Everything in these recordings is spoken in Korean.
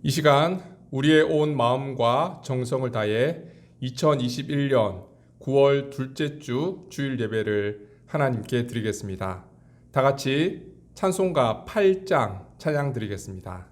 이 시간 우리의 온 마음과 정성을 다해 2021년 9월 둘째 주 주일 예배를 하나님께 드리겠습니다. 다 같이 찬송가 8장 찬양 드리겠습니다.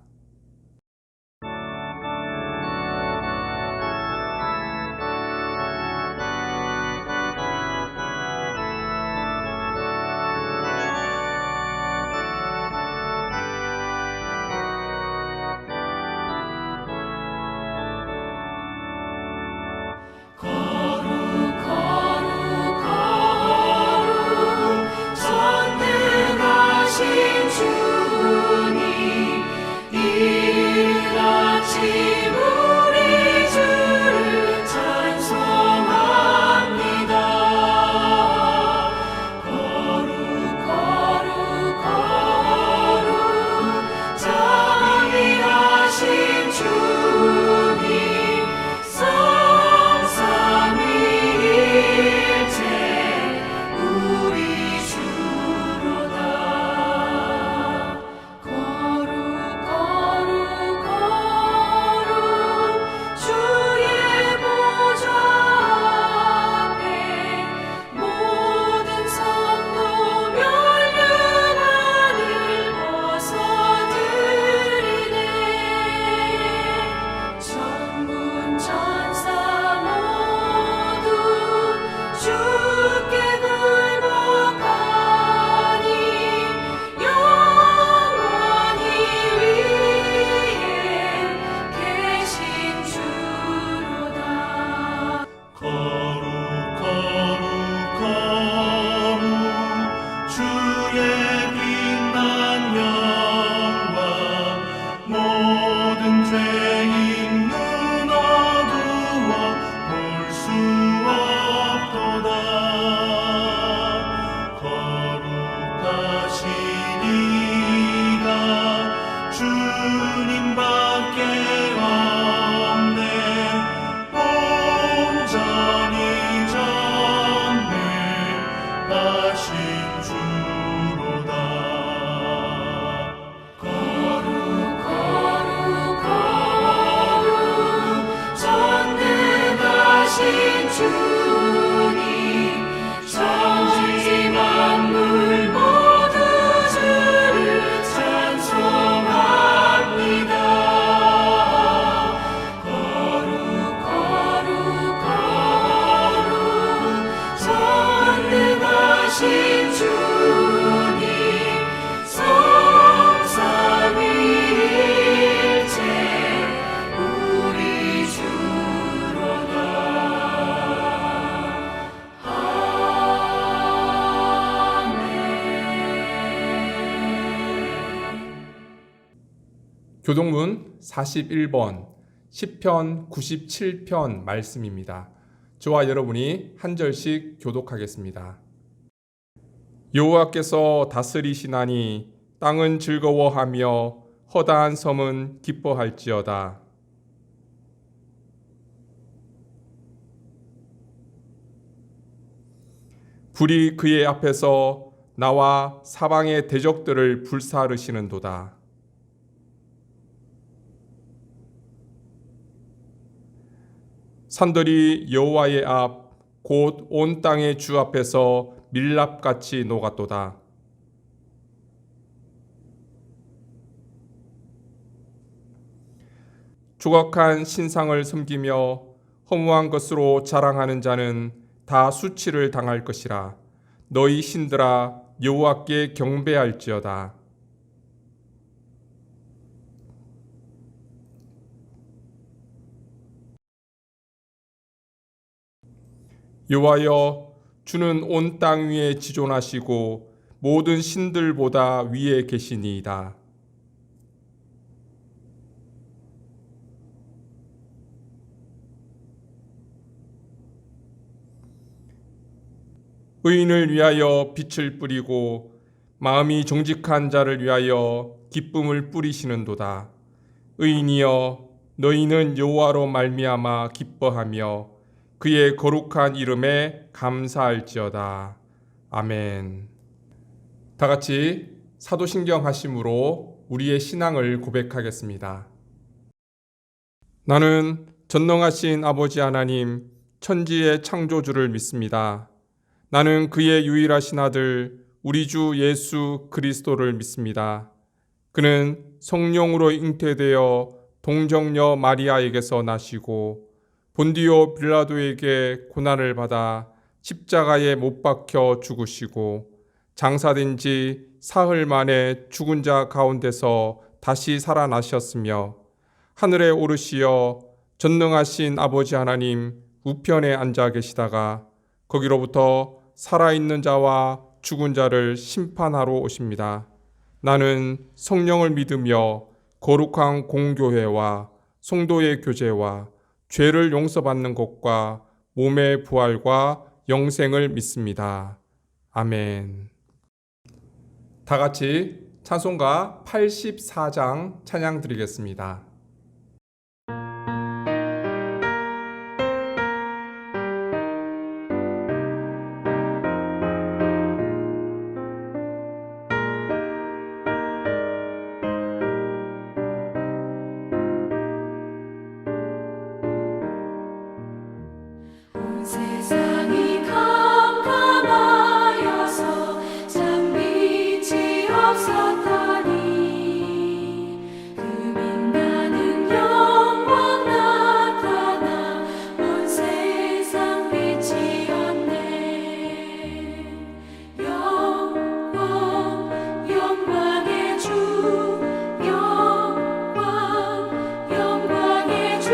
교동문 41번 시편 97편 말씀입니다. 저와 여러분이 한 절씩 교독하겠습니다. 여호와께서 다스리시나니 땅은 즐거워하며 허다한 섬은 기뻐할지어다. 불이 그의 앞에서 나와 사방의 대적들을 불사르시는도다. 산들이 여호와의 앞 곧 온 땅의 주 앞에서 밀랍같이 녹았도다. 조각한 신상을 섬기며 허무한 것으로 자랑하는 자는 다 수치를 당할 것이라. 너희 신들아 여호와께 경배할지어다. 여호와여, 주는 온 땅 위에 지존하시고 모든 신들보다 위에 계시니이다. 의인을 위하여 빛을 뿌리고 마음이 정직한 자를 위하여 기쁨을 뿌리시는도다. 의인이여, 너희는 여호와로 말미암아 기뻐하며 그의 거룩한 이름에 감사할지어다. 아멘. 다 같이 사도신경 하심으로 우리의 신앙을 고백하겠습니다. 나는 전능하신 아버지 하나님, 천지의 창조주를 믿습니다. 나는 그의 유일하신 아들, 우리 주 예수 그리스도를 믿습니다. 그는 성령으로 잉태되어 동정녀 마리아에게서 나시고 본디오 빌라도에게 고난을 받아 십자가에 못 박혀 죽으시고 장사된 지 사흘 만에 죽은 자 가운데서 다시 살아나셨으며 하늘에 오르시어 전능하신 아버지 하나님 우편에 앉아 계시다가 거기로부터 살아있는 자와 죽은 자를 심판하러 오십니다. 나는 성령을 믿으며 거룩한 공교회와 성도의 교제와 죄를 용서받는 것과 몸의 부활과 영생을 믿습니다. 아멘. 다 같이 찬송가 84장 찬양 드리겠습니다. 세상이 캄캄하여서 참 빛이 없었다니 그 빛나는 영광 나타나 온 세상 빛이었네. 영광의 주, 영광의 주,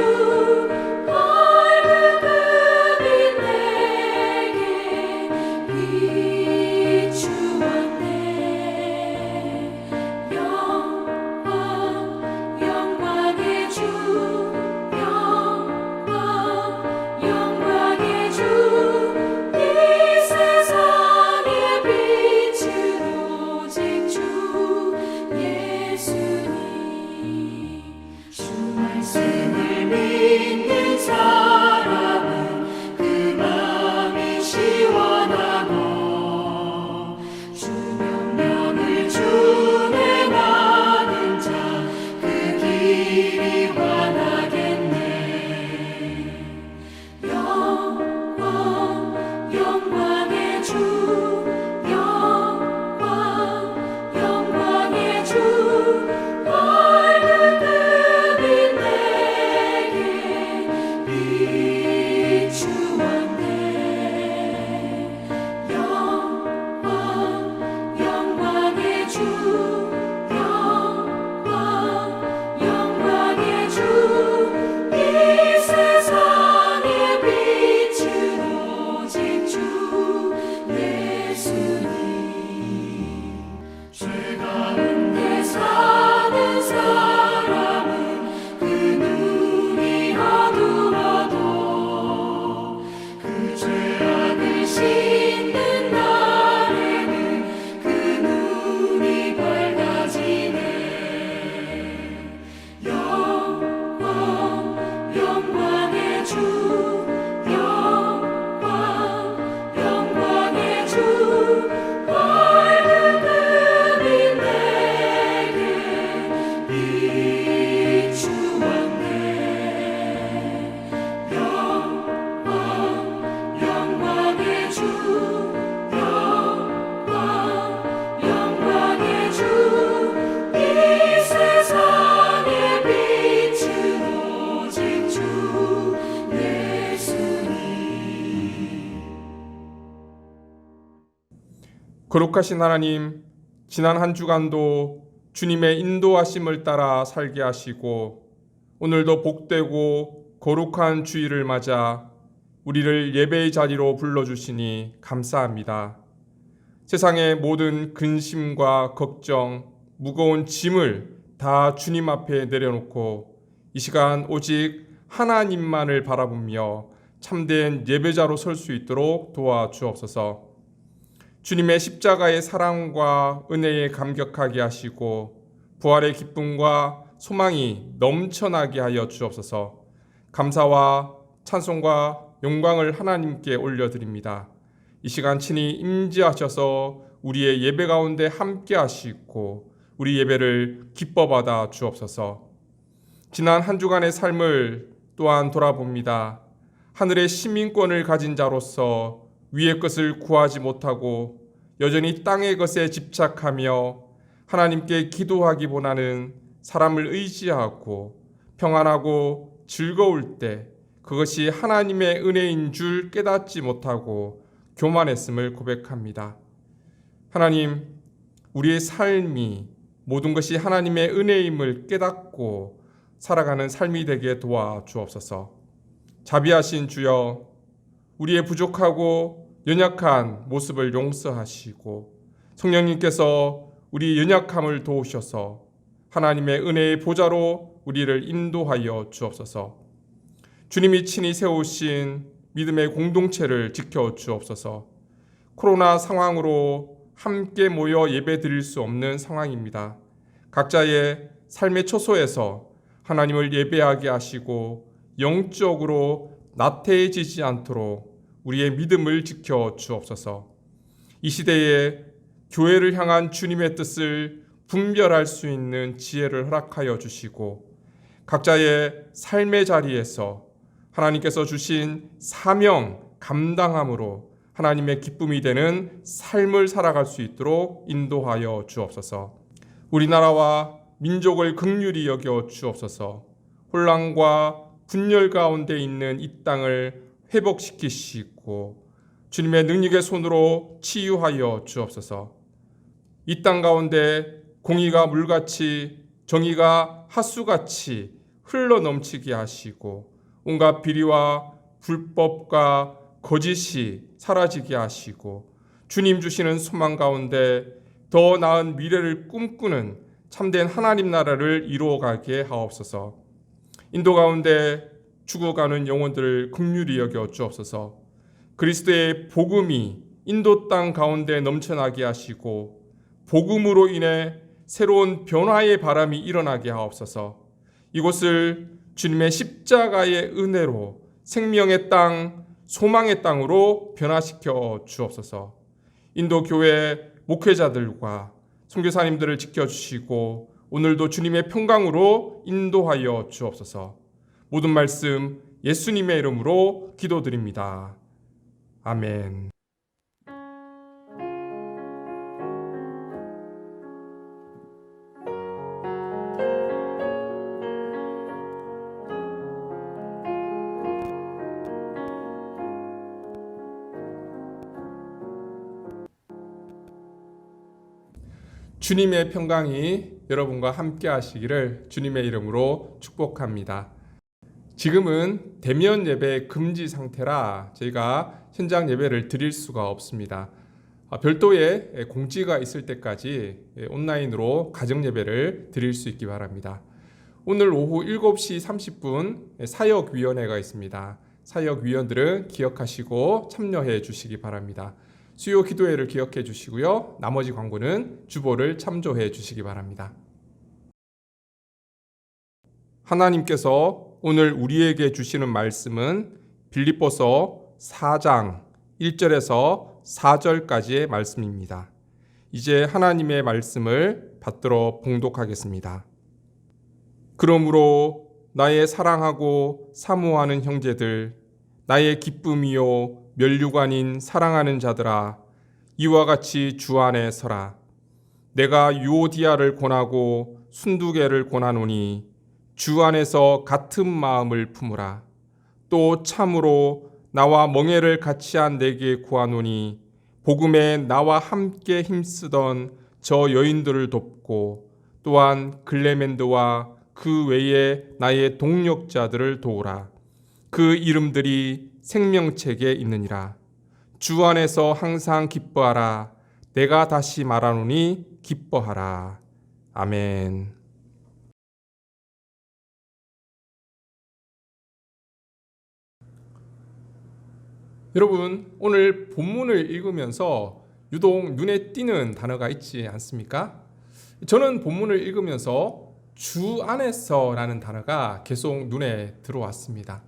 말씀을 믿는 사람은 그 마음이 시원하고 주 명령을 준행하는 자 그 길이 환하겠네. 영광의 주, 영광의 주, 거룩하신 하나님, 지난 한 주간도 주님의 인도하심을 따라 살게 하시고 오늘도 복되고 거룩한 주일을 맞아 우리를 예배의 자리로 불러주시니 감사합니다. 세상의 모든 근심과 걱정, 무거운 짐을 다 주님 앞에 내려놓고 이 시간 오직 하나님만을 바라보며 참된 예배자로 설 수 있도록 도와주옵소서. 주님의 십자가의 사랑과 은혜에 감격하게 하시고 부활의 기쁨과 소망이 넘쳐나게 하여 주옵소서. 감사와 찬송과 영광을 하나님께 올려드립니다. 이 시간 친히 임재하셔서 우리의 예배 가운데 함께 하시고 우리 예배를 기뻐 받아 주옵소서. 지난 한 주간의 삶을 또한 돌아봅니다. 하늘의 시민권을 가진 자로서 위의 것을 구하지 못하고 여전히 땅의 것에 집착하며 하나님께 기도하기보다는 사람을 의지하고 평안하고 즐거울 때 그것이 하나님의 은혜인 줄 깨닫지 못하고 교만했음을 고백합니다. 하나님, 우리의 삶이 모든 것이 하나님의 은혜임을 깨닫고 살아가는 삶이 되게 도와주옵소서. 자비하신 주여, 우리의 부족하고 연약한 모습을 용서하시고 성령님께서 우리 연약함을 도우셔서 하나님의 은혜의 보좌로 우리를 인도하여 주옵소서. 주님이 친히 세우신 믿음의 공동체를 지켜 주옵소서. 코로나 상황으로 함께 모여 예배 드릴 수 없는 상황입니다. 각자의 삶의 처소에서 하나님을 예배하게 하시고 영적으로 나태해지지 않도록 우리의 믿음을 지켜 주옵소서. 이 시대에 교회를 향한 주님의 뜻을 분별할 수 있는 지혜를 허락하여 주시고 각자의 삶의 자리에서 하나님께서 주신 사명 감당함으로 하나님의 기쁨이 되는 삶을 살아갈 수 있도록 인도하여 주옵소서. 우리나라와 민족을 긍휼히 여겨 주옵소서. 혼란과 분열 가운데 있는 이 땅을 회복시키시고 주님의 능력의 손으로 치유하여 주옵소서. 이 땅 가운데 공의가 물같이 정의가 하수같이 흘러 넘치게 하시고 온갖 비리와 불법과 거짓이 사라지게 하시고 주님 주시는 소망 가운데 더 나은 미래를 꿈꾸는 참된 하나님 나라를 이루어가게 하옵소서. 인도 가운데 죽어가는 영혼들을 긍휼히 여겨 주옵소서. 그리스도의 복음이 인도 땅 가운데 넘쳐나게 하시고 복음으로 인해 새로운 변화의 바람이 일어나게 하옵소서. 이곳을 주님의 십자가의 은혜로 생명의 땅, 소망의 땅으로 변화시켜 주옵소서. 인도 교회 목회자들과 선교사님들을 지켜주시고 오늘도 주님의 평강으로 인도하여 주옵소서. 모든 말씀 예수님의 이름으로 기도드립니다. 아멘. 주님의 평강이 여러분과 함께 하시기를 주님의 이름으로 축복합니다. 지금은 대면 예배 금지 상태라 저희가 현장 예배를 드릴 수가 없습니다. 별도의 공지가 있을 때까지 온라인으로 가정 예배를 드릴 수 있기 바랍니다. 오늘 오후 7시 30분 사역위원회가 있습니다. 사역위원들은 기억하시고 참여해 주시기 바랍니다. 수요 기도회를 기억해 주시고요. 나머지 광고는 주보를 참조해 주시기 바랍니다. 하나님께서 오늘 우리에게 주시는 말씀은 빌립보서 4장 1절에서 4절까지의 말씀입니다. 이제 하나님의 말씀을 받들어 봉독하겠습니다. 그러므로 나의 사랑하고 사모하는 형제들, 나의 기쁨이요 멸류관인 사랑하는 자들아, 이와 같이 주 안에 서라. 내가 유오디아를 권하고 순두개를 권하노니 주 안에서 같은 마음을 품으라. 또 참으로 나와 멍에를 같이한 내게 구하노니 복음에 나와 함께 힘쓰던 저 여인들을 돕고 또한 글레멘드와 그 외에 나의 동력자들을 도우라. 그 이름들이 생명책에 있느니라. 주 안에서 항상 기뻐하라. 내가 다시 말하노니 기뻐하라. 아멘. 여러분, 오늘 본문을 읽으면서 유독 눈에 띄는 단어가 있지 않습니까? 저는 본문을 읽으면서 주 안에서라는 단어가 계속 눈에 들어왔습니다.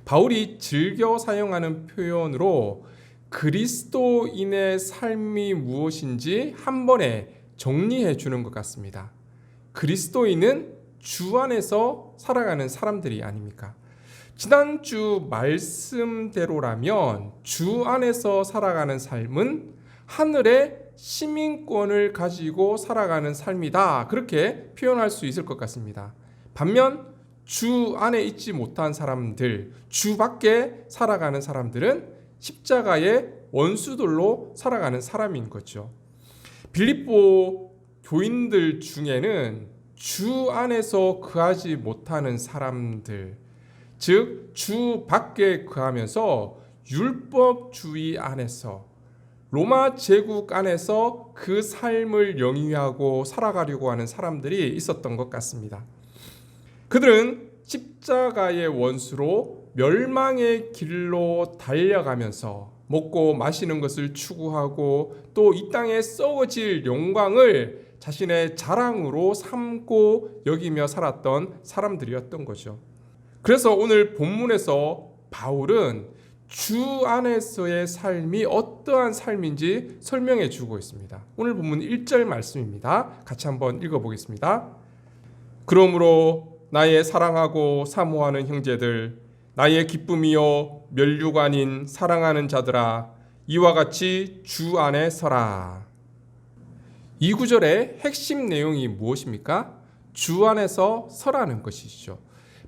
바울이 즐겨 사용하는 표현으로 그리스도인의 삶이 무엇인지 한 번에 정리해 주는 것 같습니다. 그리스도인은 주 안에서 살아가는 사람들이 아닙니까? 지난주 말씀대로라면 주 안에서 살아가는 삶은 하늘의 시민권을 가지고 살아가는 삶이다. 그렇게 표현할 수 있을 것 같습니다. 반면 주 안에 있지 못한 사람들, 주 밖에 살아가는 사람들은 십자가의 원수들로 살아가는 사람인 거죠. 빌립보 교인들 중에는 주 안에서 거하지 못하는 사람들, 즉 주 밖에 거하면서 율법주의 안에서 로마 제국 안에서 그 삶을 영위하고 살아가려고 하는 사람들이 있었던 것 같습니다. 그들은 십자가의 원수로 멸망의 길로 달려가면서 먹고 마시는 것을 추구하고 또 이 땅에 썩어질 영광을 자신의 자랑으로 삼고 여기며 살았던 사람들이었던 거죠. 그래서 오늘 본문에서 바울은 주 안에서의 삶이 어떠한 삶인지 설명해 주고 있습니다. 오늘 본문 1절 말씀입니다. 같이 한번 읽어보겠습니다. 그러므로 나의 사랑하고 사모하는 형제들, 나의 기쁨이요 멸류가 아닌 사랑하는 자들아, 이와 같이 주 안에 서라. 이 구절의 핵심 내용이 무엇입니까? 주 안에서 서라는 것이죠.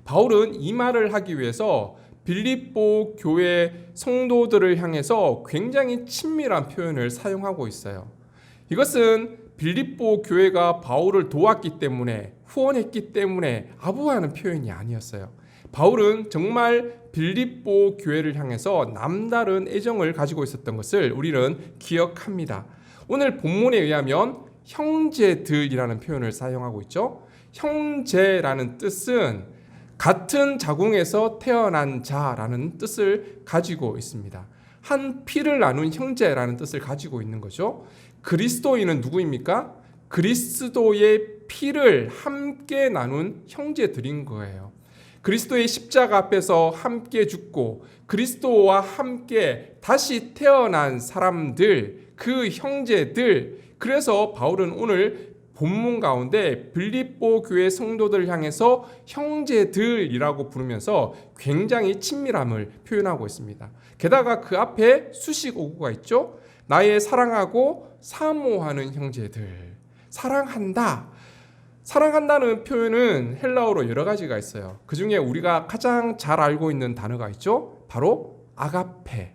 바울은 이 말을 하기 위해서 빌립보 교회 성도들을 향해서 굉장히 친밀한 표현을 사용하고 있어요. 이것은 빌립보 교회가 바울을 도왔기 때문에, 후원했기 때문에 아부하는 표현이 아니었어요. 바울은 정말 빌립보 교회를 향해서 남다른 애정을 가지고 있었던 것을 우리는 기억합니다. 오늘 본문에 의하면 형제들이라는 표현을 사용하고 있죠. 형제라는 뜻은 같은 자궁에서 태어난 자라는 뜻을 가지고 있습니다. 한 피를 나눈 형제라는 뜻을 가지고 있는 거죠. 그리스도인은 누구입니까? 그리스도의 피를 함께 나눈 형제들인 거예요. 그리스도의 십자가 앞에서 함께 죽고 그리스도와 함께 다시 태어난 사람들, 그 형제들. 그래서 바울은 오늘 본문 가운데 빌립보 교회 성도들을 향해서 형제들이라고 부르면서 굉장히 친밀함을 표현하고 있습니다. 게다가 그 앞에 수식 어구가 있죠. 나의 사랑하고 사모하는 형제들. 사랑한다. 사랑한다는 표현은 헬라어로 여러 가지가 있어요. 그 중에 우리가 가장 잘 알고 있는 단어가 있죠. 바로 아가페.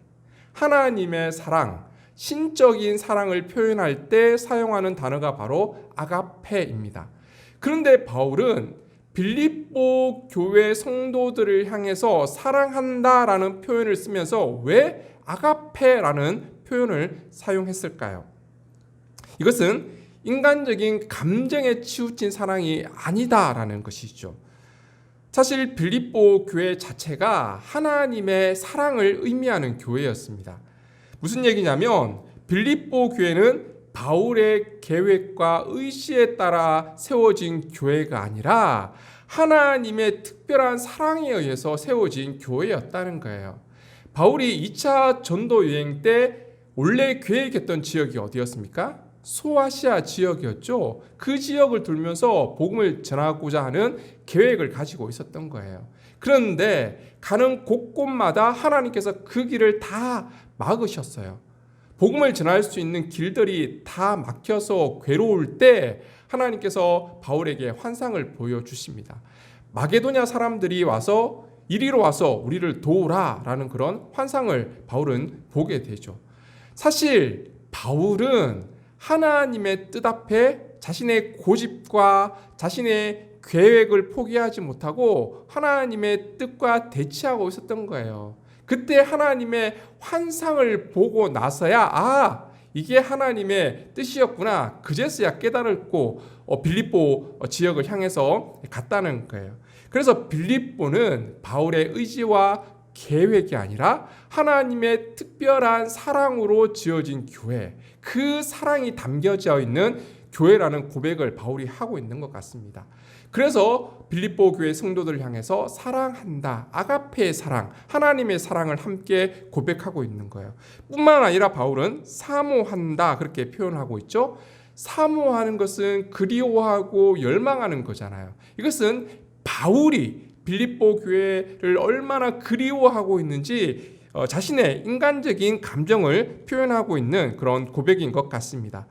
하나님의 사랑. 신적인 사랑을 표현할 때 사용하는 단어가 바로 아가페입니다. 그런데 바울은 빌립보 교회 성도들을 향해서 사랑한다라는 표현을 쓰면서 왜 아가페라는 표현을 사용했을까요? 이것은 인간적인 감정에 치우친 사랑이 아니다라는 것이죠. 사실 빌립보 교회 자체가 하나님의 사랑을 의미하는 교회였습니다. 무슨 얘기냐면 빌립보 교회는 바울의 계획과 의지에 따라 세워진 교회가 아니라 하나님의 특별한 사랑에 의해서 세워진 교회였다는 거예요. 바울이 2차 전도 여행 때 원래 계획했던 지역이 어디였습니까? 소아시아 지역이었죠. 그 지역을 돌면서 복음을 전하고자 하는 계획을 가지고 있었던 거예요. 그런데 가는 곳곳마다 하나님께서 그 길을 다 막으셨어요. 복음을 전할 수 있는 길들이 다 막혀서 괴로울 때 하나님께서 바울에게 환상을 보여주십니다. 마게도냐 사람들이 와서 이리로 와서 우리를 도우라 라는 그런 환상을 바울은 보게 되죠. 사실 바울은 하나님의 뜻 앞에 자신의 고집과 자신의 계획을 포기하지 못하고 하나님의 뜻과 대치하고 있었던 거예요. 그때 하나님의 환상을 보고 나서야 이게 하나님의 뜻이었구나. 그제서야 깨달았고 빌립보 지역을 향해서 갔다는 거예요. 그래서 빌립보는 바울의 의지와 계획이 아니라 하나님의 특별한 사랑으로 지어진 교회, 그 사랑이 담겨져 있는 교회라는 고백을 바울이 하고 있는 것 같습니다. 그래서 빌립보 교회 성도들을 향해서 사랑한다. 아가페의 사랑, 하나님의 사랑을 함께 고백하고 있는 거예요. 뿐만 아니라 바울은 사모한다. 그렇게 표현하고 있죠. 사모하는 것은 그리워하고 열망하는 거잖아요. 이것은 바울이 빌립보 교회를 얼마나 그리워하고 있는지 자신의 인간적인 감정을 표현하고 있는 그런 고백인 것 같습니다.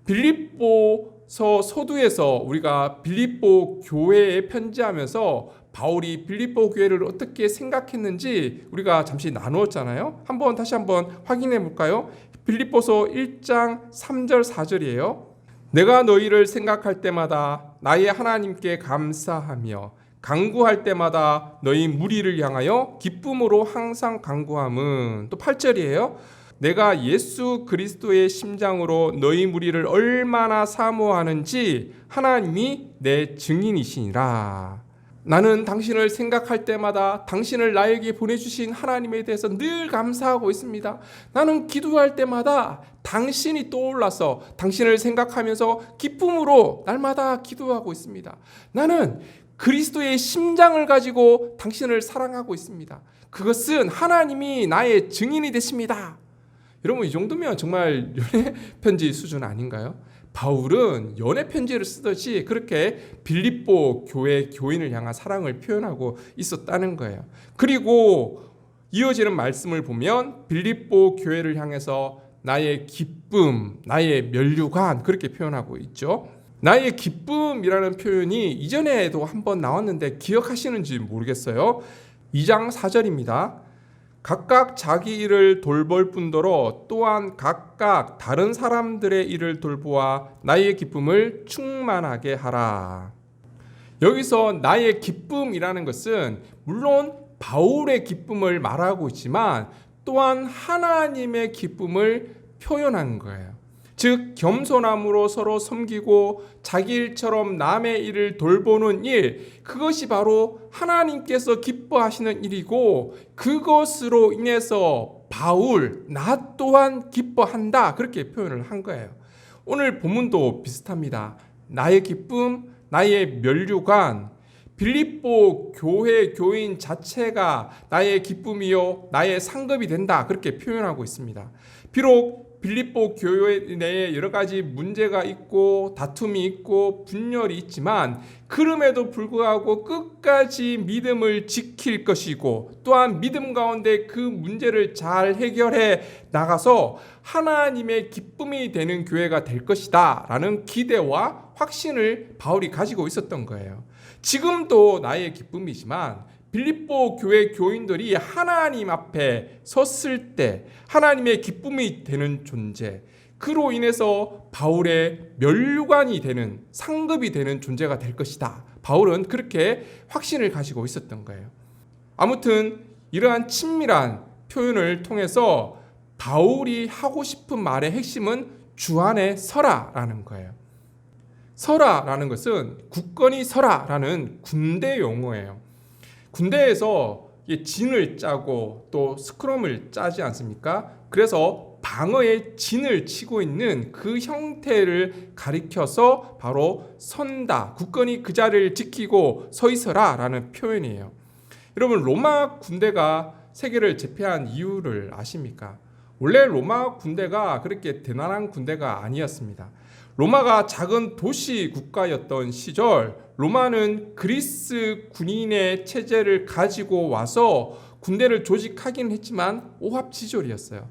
빌립보서 서두에서 우리가 빌립보 교회에 편지하면서 바울이 빌립보 교회를 어떻게 생각했는지 우리가 잠시 나누었잖아요. 다시 한번 확인해 볼까요? 빌립보서 1장 3절 4절이에요. 내가 너희를 생각할 때마다 나의 하나님께 감사하며 간구할 때마다 너희 무리를 향하여 기쁨으로 항상 간구함은, 또 8절이에요. 내가 예수 그리스도의 심장으로 너희 무리를 얼마나 사모하는지 하나님이 내 증인이시니라. 나는 당신을 생각할 때마다 당신을 나에게 보내주신 하나님에 대해서 늘 감사하고 있습니다. 나는 기도할 때마다 당신이 떠올라서 당신을 생각하면서 기쁨으로 날마다 기도하고 있습니다. 나는 그리스도의 심장을 가지고 당신을 사랑하고 있습니다. 그것은 하나님이 나의 증인이 되십니다. 여러분, 이 정도면 정말 연애 편지 수준 아닌가요? 바울은 연애 편지를 쓰듯이 그렇게 빌립보 교회 교인을 향한 사랑을 표현하고 있었다는 거예요. 그리고 이어지는 말씀을 보면 빌립보 교회를 향해서 나의 기쁨, 나의 면류관, 그렇게 표현하고 있죠. 나의 기쁨이라는 표현이 이전에도 한번 나왔는데 기억하시는지 모르겠어요. 2장 4절입니다. 각각 자기 일을 돌볼 뿐더러 또한 각각 다른 사람들의 일을 돌보아 나의 기쁨을 충만하게 하라. 여기서 나의 기쁨이라는 것은 물론 바울의 기쁨을 말하고 있지만 또한 하나님의 기쁨을 표현한 거예요. 즉 겸손함으로 서로 섬기고 자기 일처럼 남의 일을 돌보는 일, 그것이 바로 하나님께서 기뻐하시는 일이고 그것으로 인해서 바울, 나 또한 기뻐한다, 그렇게 표현을 한 거예요. 오늘 본문도 비슷합니다. 나의 기쁨, 나의 면류관, 빌립보 교회 교인 자체가 나의 기쁨이요 나의 상급이 된다, 그렇게 표현하고 있습니다. 비록 빌립보 교회 내에 여러 가지 문제가 있고 다툼이 있고 분열이 있지만 그럼에도 불구하고 끝까지 믿음을 지킬 것이고 또한 믿음 가운데 그 문제를 잘 해결해 나가서 하나님의 기쁨이 되는 교회가 될 것이다 라는 기대와 확신을 바울이 가지고 있었던 거예요. 지금도 나의 기쁨이지만 빌립보 교회 교인들이 하나님 앞에 섰을 때 하나님의 기쁨이 되는 존재, 그로 인해서 바울의 면류관이 되는, 상급이 되는 존재가 될 것이다. 바울은 그렇게 확신을 가지고 있었던 거예요. 아무튼 이러한 친밀한 표현을 통해서 바울이 하고 싶은 말의 핵심은 주 안에 서라라는 거예요. 서라라는 것은 굳건히 서라라는 군대 용어예요. 군대에서 진을 짜고 또 스크럼을 짜지 않습니까? 그래서 방어의 진을 치고 있는 그 형태를 가리켜서 바로 선다, 굳건히 그 자리를 지키고 서 있어라 라는 표현이에요. 여러분, 로마 군대가 세계를 제패한 이유를 아십니까? 원래 로마 군대가 그렇게 대단한 군대가 아니었습니다. 로마가 작은 도시 국가였던 시절 로마는 그리스 군인의 체제를 가지고 와서 군대를 조직하긴 했지만 오합지졸이었어요.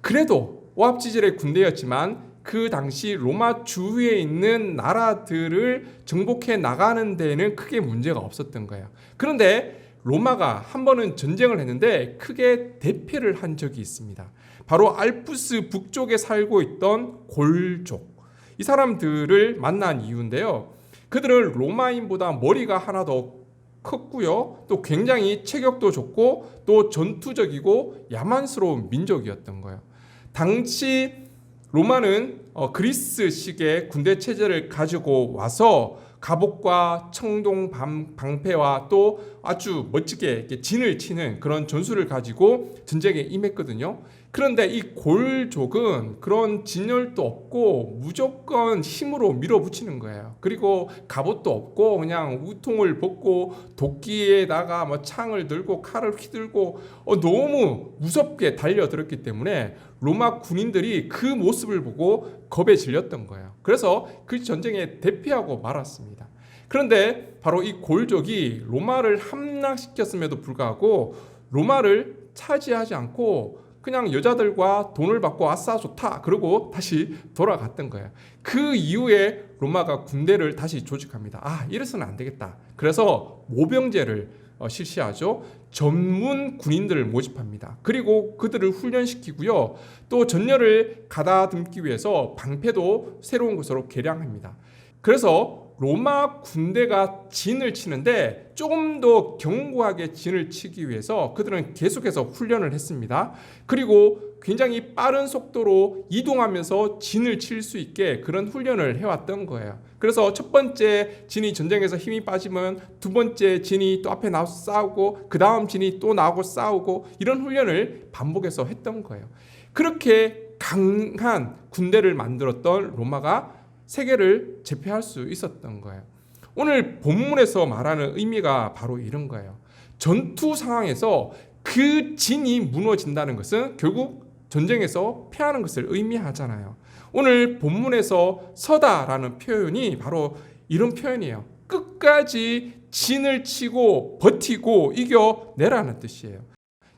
그래도 오합지졸의 군대였지만 그 당시 로마 주위에 있는 나라들을 정복해 나가는 데는 크게 문제가 없었던 거예요. 그런데 로마가 한 번은 전쟁을 했는데 크게 대패를 한 적이 있습니다. 바로 알프스 북쪽에 살고 있던 골족, 이 사람들을 만난 이유인데요. 그들은 로마인보다 머리가 하나 더 컸고요. 또 굉장히 체격도 좋고 또 전투적이고 야만스러운 민족이었던 거예요. 당시 로마는 그리스식의 군대 체제를 가지고 와서 갑옷과 청동 방패와 또 아주 멋지게 이렇게 진을 치는 그런 전술을 가지고 전쟁에 임했거든요. 그런데 이 골족은 그런 진열도 없고 무조건 힘으로 밀어붙이는 거예요. 그리고 갑옷도 없고 그냥 우통을 벗고 도끼에다가 뭐 창을 들고 칼을 휘들고 너무 무섭게 달려들었기 때문에 로마 군인들이 그 모습을 보고 겁에 질렸던 거예요. 그래서 그 전쟁에 대피하고 말았습니다. 그런데 바로 이 골족이 로마를 함락시켰음에도 불구하고 로마를 차지하지 않고 그냥 여자들과 돈을 받고 아싸 좋다 그러고 다시 돌아갔던 거예요. 그 이후에 로마가 군대를 다시 조직합니다. 이래서는 안 되겠다. 그래서 모병제를 실시하죠. 전문 군인들을 모집합니다. 그리고 그들을 훈련시키고요. 또 전열을 가다듬기 위해서 방패도 새로운 것으로 개량합니다. 그래서 로마 군대가 진을 치는데 조금 더 견고하게 진을 치기 위해서 그들은 계속해서 훈련을 했습니다. 그리고 굉장히 빠른 속도로 이동하면서 진을 칠 수 있게 그런 훈련을 해왔던 거예요. 그래서 첫 번째 진이 전쟁에서 힘이 빠지면 두 번째 진이 또 앞에 나와서 싸우고 그 다음 진이 또 나오고 싸우고 이런 훈련을 반복해서 했던 거예요. 그렇게 강한 군대를 만들었던 로마가 세계를 제패할 수 있었던 거예요. 오늘 본문에서 말하는 의미가 바로 이런 거예요. 전투 상황에서 그 진이 무너진다는 것은 결국 전쟁에서 패하는 것을 의미하잖아요. 오늘 본문에서 서다라는 표현이 바로 이런 표현이에요. 끝까지 진을 치고 버티고 이겨내라는 뜻이에요.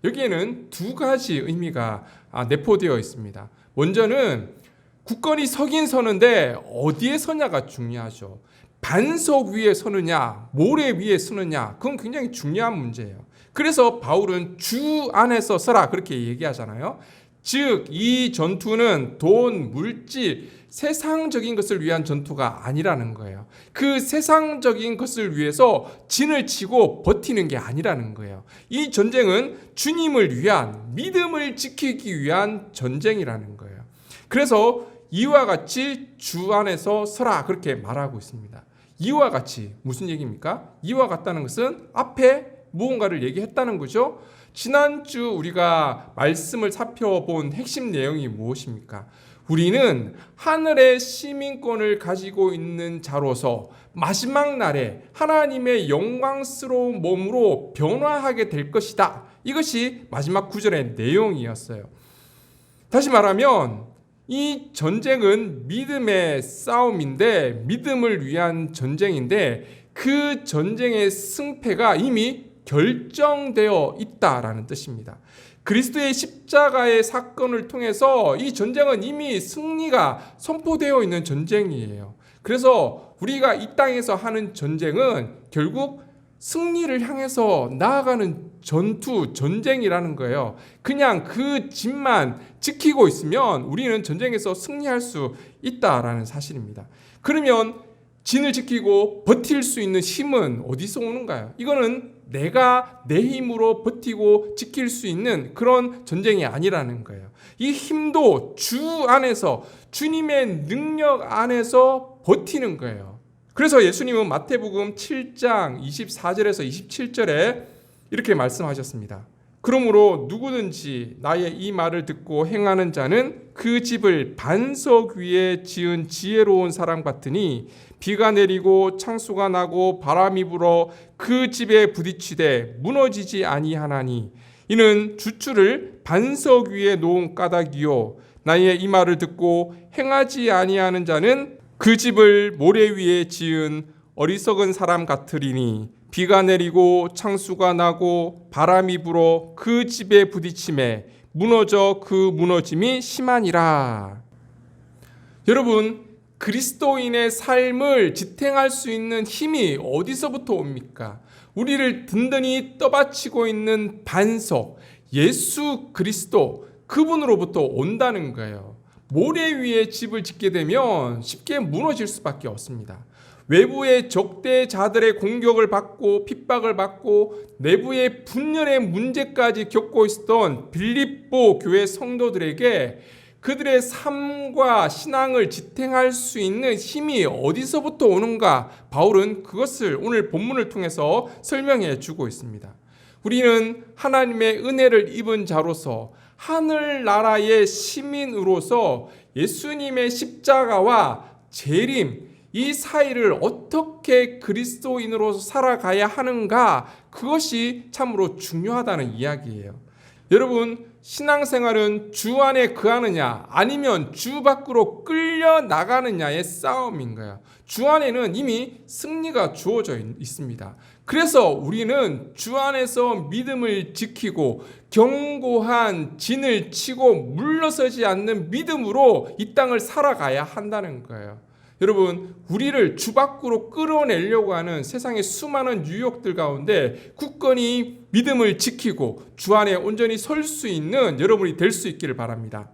여기에는 두 가지 의미가 내포되어 있습니다. 먼저는 국건이 서긴 서는데 어디에 서냐가 중요하죠. 반석 위에 서느냐 모래 위에 서느냐 그건 굉장히 중요한 문제예요. 그래서 바울은 주 안에서 서라 그렇게 얘기하잖아요. 즉 이 전투는 돈, 물질, 세상적인 것을 위한 전투가 아니라는 거예요. 그 세상적인 것을 위해서 진을 치고 버티는 게 아니라는 거예요. 이 전쟁은 주님을 위한 믿음을 지키기 위한 전쟁이라는 거예요. 그래서 이와 같이 주 안에서 서라 그렇게 말하고 있습니다. 이와 같이 무슨 얘기입니까? 이와 같다는 것은 앞에 무언가를 얘기했다는 거죠. 지난주 우리가 말씀을 살펴본 핵심 내용이 무엇입니까? 우리는 하늘의 시민권을 가지고 있는 자로서 마지막 날에 하나님의 영광스러운 몸으로 변화하게 될 것이다. 이것이 마지막 구절의 내용이었어요. 다시 말하면 이 전쟁은 믿음의 싸움인데 믿음을 위한 전쟁인데 그 전쟁의 승패가 이미 결정되어 있다라는 뜻입니다. 그리스도의 십자가의 사건을 통해서 이 전쟁은 이미 승리가 선포되어 있는 전쟁이에요. 그래서 우리가 이 땅에서 하는 전쟁은 결국 승리를 향해서 나아가는 전쟁이라는 거예요. 그냥 그 집만 지키고 있으면 우리는 전쟁에서 승리할 수 있다라는 사실입니다. 그러면 진을 지키고 버틸 수 있는 힘은 어디서 오는가요? 이거는 내가 내 힘으로 버티고 지킬 수 있는 그런 전쟁이 아니라는 거예요. 이 힘도 주 안에서 주님의 능력 안에서 버티는 거예요. 그래서 예수님은 마태복음 7장 24절에서 27절에 이렇게 말씀하셨습니다. 그러므로 누구든지 나의 이 말을 듣고 행하는 자는 그 집을 반석 위에 지은 지혜로운 사람 같으니 비가 내리고 창수가 나고 바람이 불어 그 집에 부딪히되 무너지지 아니하나니 이는 주추를 반석 위에 놓은 까닭이요 나의 이 말을 듣고 행하지 아니하는 자는 그 집을 모래 위에 지은 어리석은 사람 같으리니 비가 내리고 창수가 나고 바람이 불어 그 집에 부딪힘에 무너져 그 무너짐이 심하니라. 여러분, 그리스도인의 삶을 지탱할 수 있는 힘이 어디서부터 옵니까? 우리를 든든히 떠받치고 있는 반석, 예수 그리스도, 그분으로부터 온다는 거예요. 모래 위에 집을 짓게 되면 쉽게 무너질 수밖에 없습니다. 외부의 적대자들의 공격을 받고 핍박을 받고 내부의 분열의 문제까지 겪고 있었던 빌립보 교회 성도들에게 그들의 삶과 신앙을 지탱할 수 있는 힘이 어디서부터 오는가? 바울은 그것을 오늘 본문을 통해서 설명해 주고 있습니다. 우리는 하나님의 은혜를 입은 자로서 하늘나라의 시민으로서 예수님의 십자가와 재림 이 사이를 어떻게 그리스도인으로서 살아가야 하는가, 그것이 참으로 중요하다는 이야기예요. 여러분, 신앙생활은 주 안에 거하느냐 아니면 주 밖으로 끌려 나가느냐의 싸움인 거야. 주 안에는 이미 승리가 주어져 있습니다. 그래서 우리는 주 안에서 믿음을 지키고 견고한 진을 치고 물러서지 않는 믿음으로 이 땅을 살아가야 한다는 거예요. 여러분, 우리를 주 밖으로 끌어내려고 하는 세상의 수많은 유혹들 가운데 굳건히 믿음을 지키고 주 안에 온전히 설 수 있는 여러분이 될 수 있기를 바랍니다.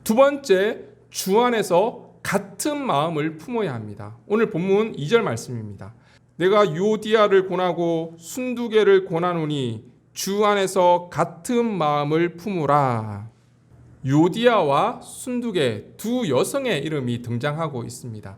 두 번째, 주 안에서 같은 마음을 품어야 합니다. 오늘 본문 2절 말씀입니다. 내가 유오디아를 권하고 순두개를 권하노니 주 안에서 같은 마음을 품으라. 유오디아와 순두개 두 여성의 이름이 등장하고 있습니다.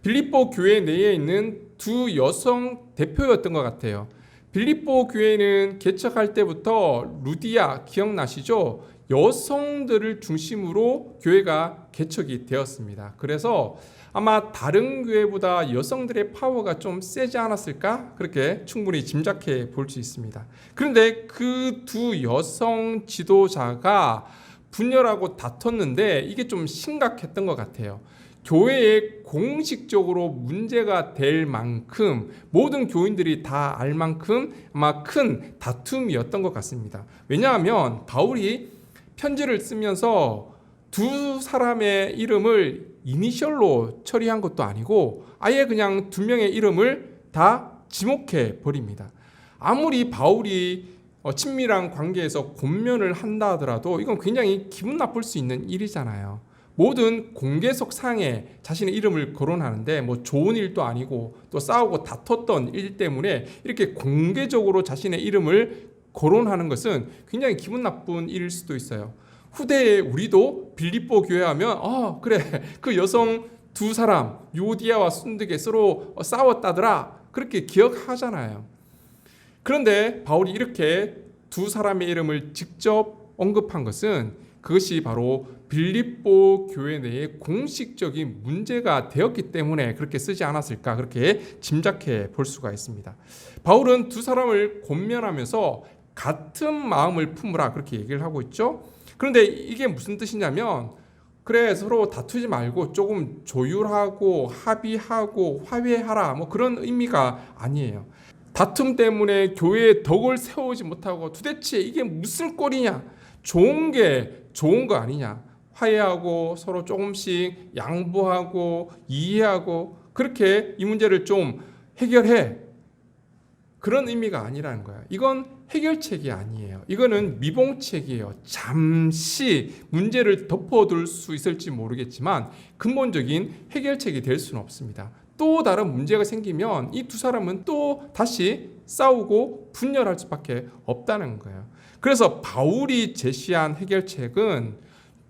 빌립보 교회 내에 있는 두 여성 대표였던 것 같아요. 빌립보 교회는 개척할 때부터 루디아 기억나시죠? 여성들을 중심으로 교회가 개척이 되었습니다. 그래서 아마 다른 교회보다 여성들의 파워가 좀 세지 않았을까? 그렇게 충분히 짐작해 볼 수 있습니다. 그런데 그 두 여성 지도자가 분열하고 다퉜는데 이게 좀 심각했던 것 같아요. 교회에 공식적으로 문제가 될 만큼 모든 교인들이 다 알 만큼 아마 큰 다툼이었던 것 같습니다. 왜냐하면 바울이 편지를 쓰면서 두 사람의 이름을 이니셜로 처리한 것도 아니고 아예 그냥 두 명의 이름을 다 지목해 버립니다. 아무리 바울이 친밀한 관계에서 권면을 한다 하더라도 이건 굉장히 기분 나쁠 수 있는 일이잖아요. 모든 공개석 상에 자신의 이름을 거론하는데 뭐 좋은 일도 아니고 또 싸우고 다퉜던 일 때문에 이렇게 공개적으로 자신의 이름을 거론하는 것은 굉장히 기분 나쁜 일일 수도 있어요. 후대에 우리도 빌립보 교회 하면 그래 그 여성 두 사람 유오디아와 순두개 서로 싸웠다더라 그렇게 기억하잖아요. 그런데 바울이 이렇게 두 사람의 이름을 직접 언급한 것은 그것이 바로 빌립보 교회 내에 공식적인 문제가 되었기 때문에 그렇게 쓰지 않았을까 그렇게 짐작해 볼 수가 있습니다. 바울은 두 사람을 권면하면서 같은 마음을 품으라 그렇게 얘기를 하고 있죠. 그런데 이게 무슨 뜻이냐면 그래 서로 다투지 말고 조금 조율하고 합의하고 화해하라 뭐 그런 의미가 아니에요. 다툼 때문에 교회에 덕을 세우지 못하고 도대체 이게 무슨 꼴이냐, 좋은 게 좋은 거 아니냐, 화해하고 서로 조금씩 양보하고 이해하고 그렇게 이 문제를 좀 해결해, 그런 의미가 아니라는 거야. 이건 해결책이 아니에요. 이거는 미봉책이에요. 잠시 문제를 덮어둘 수 있을지 모르겠지만 근본적인 해결책이 될 수는 없습니다. 또 다른 문제가 생기면 이 두 사람은 또 다시 싸우고 분열할 수밖에 없다는 거예요. 그래서 바울이 제시한 해결책은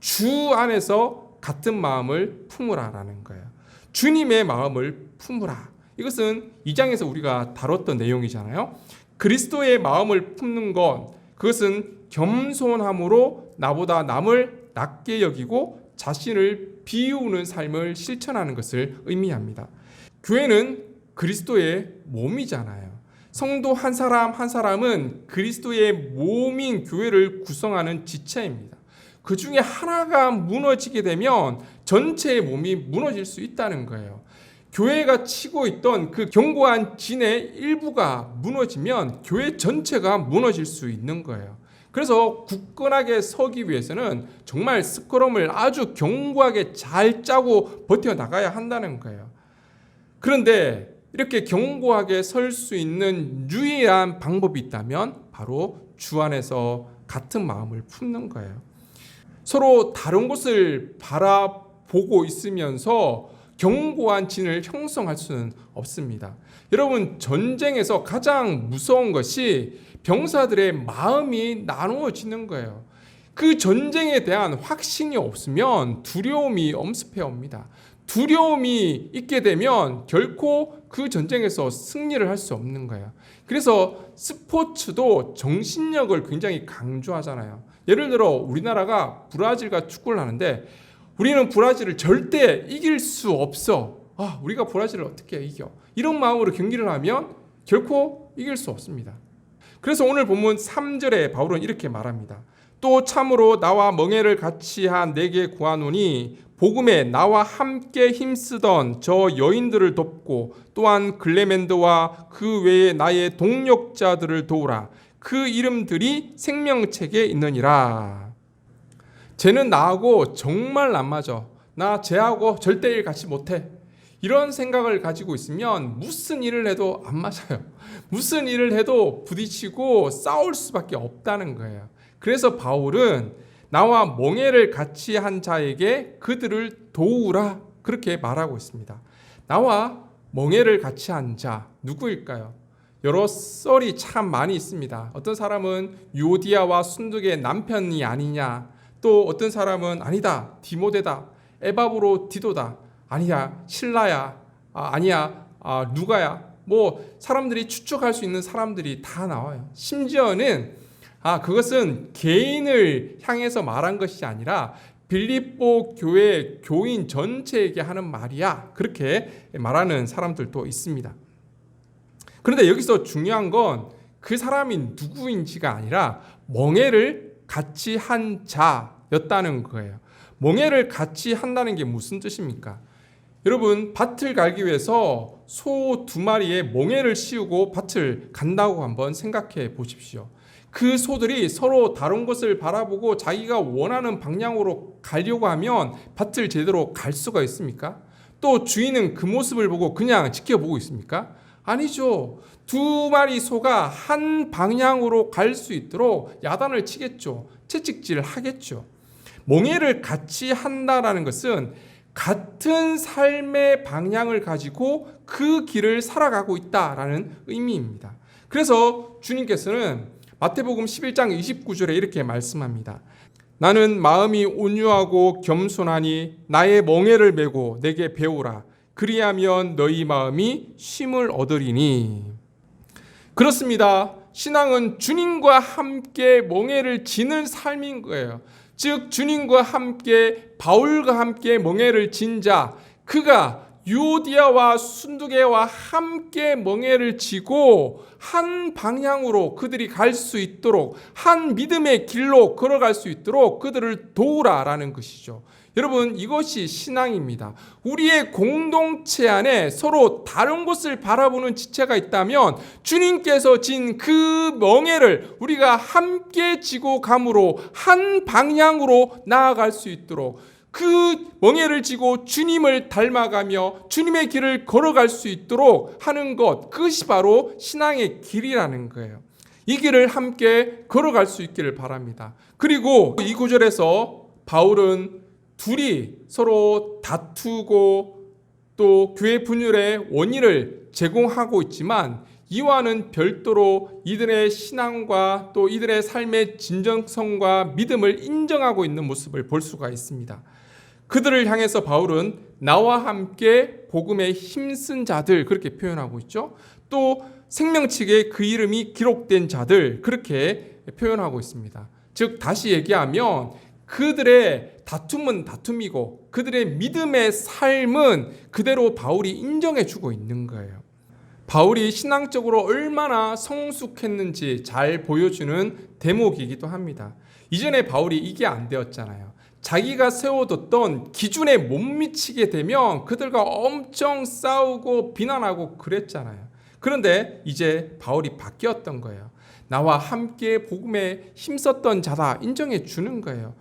주 안에서 같은 마음을 품으라라는 거예요. 주님의 마음을 품으라. 이것은 2장에서 우리가 다뤘던 내용이잖아요. 그리스도의 마음을 품는 것, 그것은 겸손함으로 나보다 남을 낮게 여기고 자신을 비우는 삶을 실천하는 것을 의미합니다. 교회는 그리스도의 몸이잖아요. 성도 한 사람 한 사람은 그리스도의 몸인 교회를 구성하는 지체입니다. 그 중에 하나가 무너지게 되면 전체의 몸이 무너질 수 있다는 거예요. 교회가 치고 있던 그 견고한 진의 일부가 무너지면 교회 전체가 무너질 수 있는 거예요. 그래서 굳건하게 서기 위해서는 정말 스크럼을 아주 견고하게 잘 짜고 버텨나가야 한다는 거예요. 그런데 이렇게 견고하게 설 수 있는 유일한 방법이 있다면 바로 주 안에서 같은 마음을 품는 거예요. 서로 다른 곳을 바라보고 있으면서 견고한 진을 형성할 수는 없습니다. 여러분, 전쟁에서 가장 무서운 것이 병사들의 마음이 나누어지는 거예요. 그 전쟁에 대한 확신이 없으면 두려움이 엄습해 옵니다. 두려움이 있게 되면 결코 그 전쟁에서 승리를 할 수 없는 거예요. 그래서 스포츠도 정신력을 굉장히 강조하잖아요. 예를 들어 우리나라가 브라질과 축구를 하는데 우리는 브라질을 절대 이길 수 없어. 우리가 브라질을 어떻게 이겨? 이런 마음으로 경기를 하면 결코 이길 수 없습니다. 그래서 오늘 본문 3절에 바울은 이렇게 말합니다. 또 참으로 나와 멍에를 같이 한 내게 구하노니 복음에 나와 함께 힘쓰던 저 여인들을 돕고 또한 글레멘드와 그 외에 나의 동력자들을 도우라. 그 이름들이 생명책에 있느니라. 쟤는 나하고 정말 안 맞아. 나 쟤하고 절대 일 같이 못해. 이런 생각을 가지고 있으면 무슨 일을 해도 안 맞아요. 무슨 일을 해도 부딪히고 싸울 수밖에 없다는 거예요. 그래서 바울은 나와 멍에를 같이 한 자에게 그들을 도우라 그렇게 말하고 있습니다. 나와 멍에를 같이 한 자 누구일까요? 여러 썰이 참 많이 있습니다. 어떤 사람은 유오디아와 순두의 남편이 아니냐, 또 어떤 사람은 아니다 디모데다, 에바브로 디도다, 아니야 신라야, 아니야 누가야, 사람들이 추측할 수 있는 사람들이 다 나와요. 심지어는 그것은 개인을 향해서 말한 것이 아니라 빌립보 교회 교인 전체에게 하는 말이야 그렇게 말하는 사람들도 있습니다. 그런데 여기서 중요한 건 그 사람이 누구인지가 아니라 멍에를 같이 한 자였다는 거예요. 멍에를 같이 한다는 게 무슨 뜻입니까? 여러분 밭을 갈기 위해서 소 2마리에 멍에를 씌우고 밭을 간다고 한번 생각해 보십시오. 그 소들이 서로 다른 곳을 바라보고 자기가 원하는 방향으로 가려고 하면 밭을 제대로 갈 수가 있습니까? 또 주인은 그 모습을 보고 그냥 지켜보고 있습니까? 아니죠. 2마리 소가 한 방향으로 갈 수 있도록 야단을 치겠죠. 채찍질을 하겠죠. 멍에를 같이 한다라는 것은 같은 삶의 방향을 가지고 그 길을 살아가고 있다라는 의미입니다. 그래서 주님께서는 마태복음 11장 29절에 이렇게 말씀합니다. 나는 마음이 온유하고 겸손하니 나의 멍에를 메고 내게 배우라. 그리하면 너희 마음이 쉼을 얻으리니. 그렇습니다. 신앙은 주님과 함께 멍에를 지는 삶인 거예요. 즉 주님과 함께 바울과 함께 멍에를 진 자, 그가 유오디아와 순두계와 함께 멍에를 지고 한 방향으로 그들이 갈 수 있도록, 한 믿음의 길로 걸어갈 수 있도록 그들을 도우라라는 것이죠. 여러분 이것이 신앙입니다. 우리의 공동체 안에 서로 다른 곳을 바라보는 지체가 있다면 주님께서 진 그 멍에를 우리가 함께 지고 감으로 한 방향으로 나아갈 수 있도록, 그 멍에를 지고 주님을 닮아가며 주님의 길을 걸어갈 수 있도록 하는 것, 그것이 바로 신앙의 길이라는 거예요. 이 길을 함께 걸어갈 수 있기를 바랍니다. 그리고 이 구절에서 바울은 둘이 서로 다투고 또 교회 분열의 원인을 제공하고 있지만 이와는 별도로 이들의 신앙과 또 이들의 삶의 진정성과 믿음을 인정하고 있는 모습을 볼 수가 있습니다. 그들을 향해서 바울은 나와 함께 복음에 힘쓴 자들 그렇게 표현하고 있죠. 또 생명책에 그 이름이 기록된 자들 그렇게 표현하고 있습니다. 즉 다시 얘기하면 그들의 다툼은 다툼이고 그들의 믿음의 삶은 그대로 바울이 인정해주고 있는 거예요. 바울이 신앙적으로 얼마나 성숙했는지 잘 보여주는 대목이기도 합니다. 이전에 바울이 이게 안 되었잖아요. 자기가 세워뒀던 기준에 못 미치게 되면 그들과 엄청 싸우고 비난하고 그랬잖아요. 그런데 이제 바울이 바뀌었던 거예요. 나와 함께 복음에 힘썼던 자다 인정해 주는 거예요.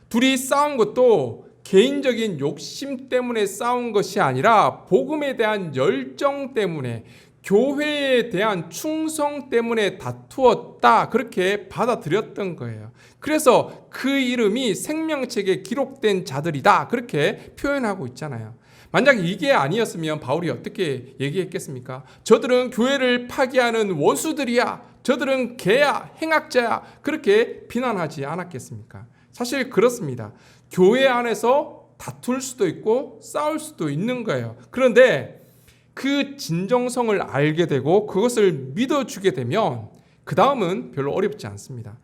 둘이 싸운 것도 개인적인 욕심 때문에 싸운 것이 아니라 복음에 대한 열정 때문에, 교회에 대한 충성 때문에 다투었다 그렇게 받아들였던 거예요. 그래서 그 이름이 생명책에 기록된 자들이다 그렇게 표현하고 있잖아요. 만약 이게 아니었으면 바울이 어떻게 얘기했겠습니까? 저들은 교회를 파괴하는 원수들이야, 저들은 개야, 행악자야 그렇게 비난하지 않았겠습니까? 사실 그렇습니다. 교회 안에서 다툴 수도 있고 싸울 수도 있는 거예요. 그런데 그 진정성을 알게 되고 그것을 믿어주게 되면 그 다음은 별로 어렵지 않습니다.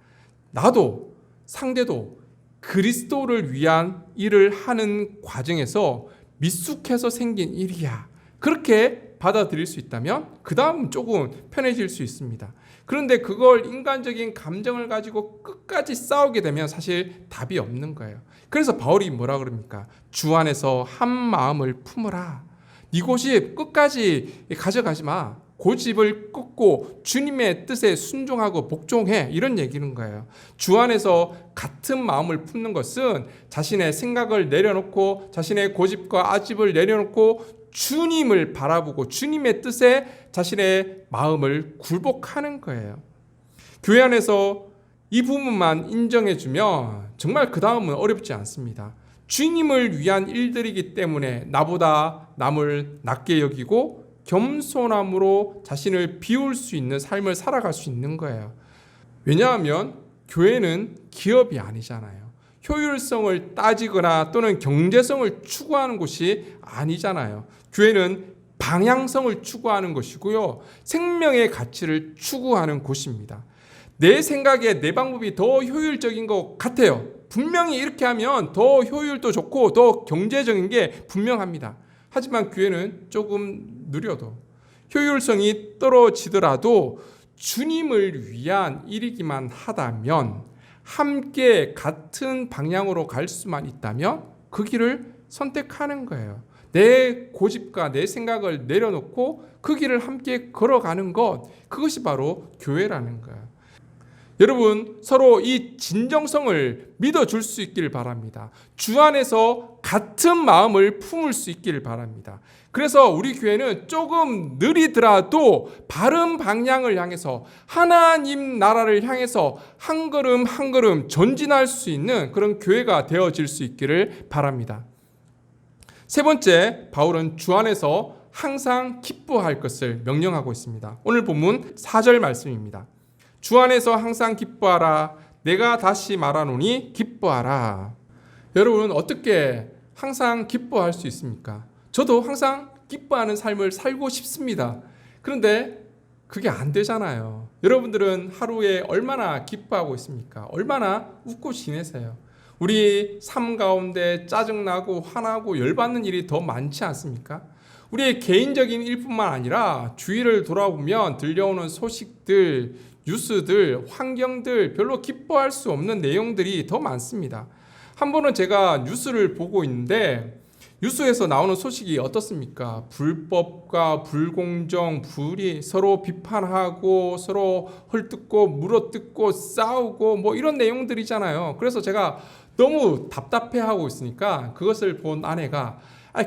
나도 상대도 그리스도를 위한 일을 하는 과정에서 미숙해서 생긴 일이야. 그렇게 받아들일 수 있다면 그 다음은 조금 편해질 수 있습니다. 그런데 그걸 인간적인 감정을 가지고 끝까지 싸우게 되면 사실 답이 없는 거예요. 그래서 바울이 뭐라 그럽니까? 주 안에서 한 마음을 품으라. 네 고집 끝까지 가져가지 마. 고집을 끊고 주님의 뜻에 순종하고 복종해. 이런 얘기는 거예요. 주 안에서 같은 마음을 품는 것은 자신의 생각을 내려놓고 자신의 고집과 아집을 내려놓고 주님을 바라보고 주님의 뜻에 자신의 마음을 굴복하는 거예요. 교회 안에서 이 부분만 인정해주면 정말 그 다음은 어렵지 않습니다. 주님을 위한 일들이기 때문에 나보다 남을 낮게 여기고 겸손함으로 자신을 비울 수 있는 삶을 살아갈 수 있는 거예요. 왜냐하면 교회는 기업이 아니잖아요. 효율성을 따지거나 또는 경제성을 추구하는 곳이 아니잖아요. 교회는 방향성을 추구하는 것이고요. 생명의 가치를 추구하는 곳입니다. 내 생각에 내 방법이 더 효율적인 것 같아요. 분명히 이렇게 하면 더 효율도 좋고 더 경제적인 게 분명합니다. 하지만 교회는 조금 느려도 효율성이 떨어지더라도 주님을 위한 일이기만 하다면 함께 같은 방향으로 갈 수만 있다면 그 길을 선택하는 거예요. 내 고집과 내 생각을 내려놓고 그 길을 함께 걸어가는 것, 그것이 바로 교회라는 거예요. 여러분, 서로 이 진정성을 믿어줄 수 있기를 바랍니다. 주 안에서 같은 마음을 품을 수 있기를 바랍니다. 그래서 우리 교회는 조금 느리더라도 바른 방향을 향해서 하나님 나라를 향해서 한 걸음 한 걸음 전진할 수 있는 그런 교회가 되어질 수 있기를 바랍니다. 세 번째, 바울은 주 안에서 항상 기뻐할 것을 명령하고 있습니다. 오늘 본문 4절 말씀입니다. 주 안에서 항상 기뻐하라. 내가 다시 말하노니 기뻐하라. 여러분, 어떻게 항상 기뻐할 수 있습니까? 저도 항상 기뻐하는 삶을 살고 싶습니다. 그런데 그게 안 되잖아요. 여러분들은 하루에 얼마나 기뻐하고 있습니까? 얼마나 웃고 지내세요? 우리 삶 가운데 짜증나고 화나고 열받는 일이 더 많지 않습니까? 우리의 개인적인 일뿐만 아니라 주위를 돌아보면 들려오는 소식들, 뉴스들, 환경들, 별로 기뻐할 수 없는 내용들이 더 많습니다. 한 번은 제가 뉴스를 보고 있는데 뉴스에서 나오는 소식이 어떻습니까? 불법과 불공정, 불의, 서로 비판하고 서로 헐뜯고 물어뜯고 싸우고 뭐 이런 내용들이잖아요. 그래서 제가 너무 답답해하고 있으니까 그것을 본 아내가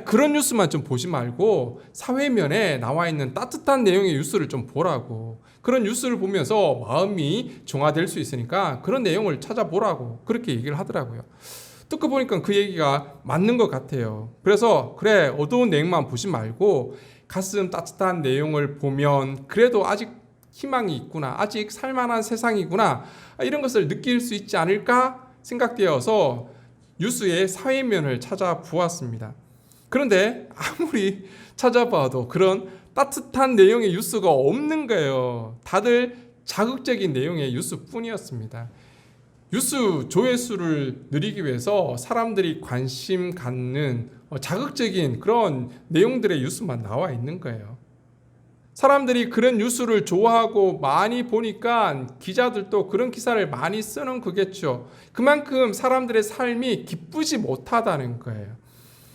그런 뉴스만 좀 보지 말고 사회면에 나와 있는 따뜻한 내용의 뉴스를 좀 보라고. 그런 뉴스를 보면서 마음이 정화될 수 있으니까 그런 내용을 찾아보라고 그렇게 얘기를 하더라고요. 듣고 보니까 그 얘기가 맞는 것 같아요. 그래서 그래, 어두운 내용만 보지 말고 가슴 따뜻한 내용을 보면 그래도 아직 희망이 있구나, 아직 살만한 세상이구나, 이런 것을 느낄 수 있지 않을까 생각되어서 뉴스의 사회면을 찾아보았습니다. 그런데 아무리 찾아봐도 그런 따뜻한 내용의 뉴스가 없는 거예요. 다들 자극적인 내용의 뉴스뿐이었습니다. 뉴스 조회수를 늘리기 위해서 사람들이 관심 갖는 자극적인 그런 내용들의 뉴스만 나와 있는 거예요. 사람들이 그런 뉴스를 좋아하고 많이 보니까 기자들도 그런 기사를 많이 쓰는 거겠죠. 그만큼 사람들의 삶이 기쁘지 못하다는 거예요.